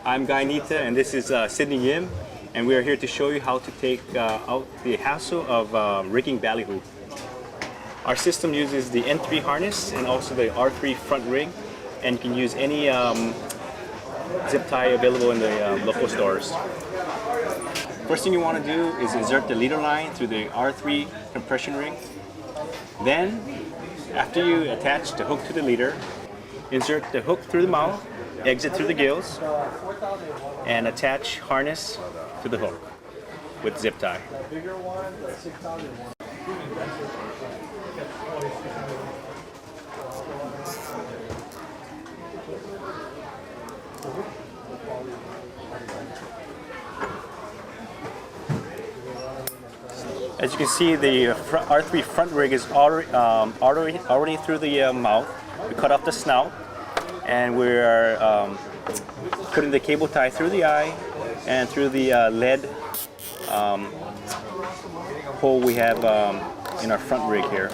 I'm Guy Nitta, and this is Sydney Yim, and we are here to show you how to take out the hassle of rigging ballyhoo. Our system uses the N3 harness and also the R3 front rig, and you can use any zip tie available in the local stores. First thing you want to do is insert the leader line through the R3 compression rig. Then, after you attach the hook to the leader, insert the hook through the mouth, exit through the gills, and attach harness to the hook with zip tie. As you can see, the R3 front rig is already through the mouth. We cut off the snout, and we are putting the cable tie through the eye and through the lead hole we have in our front rig here,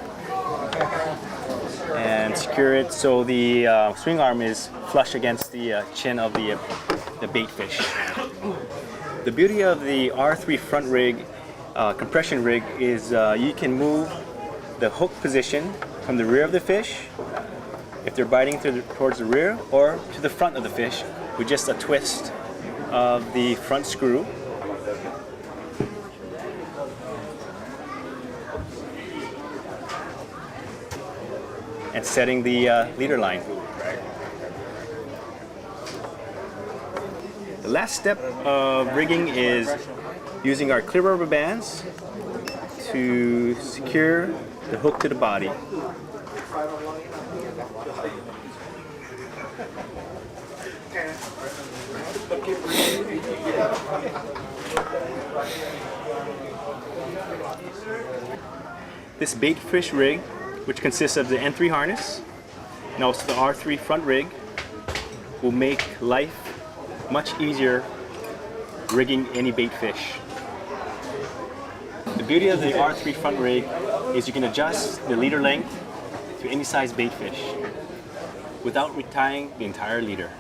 and secure it so the swing arm is flush against the chin of the bait fish. The beauty of the R3 front rig compression rig is you can move the hook position from the rear of the fish if they're biting towards the rear, or to the front of the fish with just a twist of the front screw. And setting the leader line. The last step of rigging is using our clear rubber bands to secure the hook to the body. This bait fish rig, which consists of the N3 harness and also the R3 front rig, will make life much easier rigging any bait fish. The beauty of the R3 front rig is you can adjust the leader length to any size bait fish without retying the entire leader.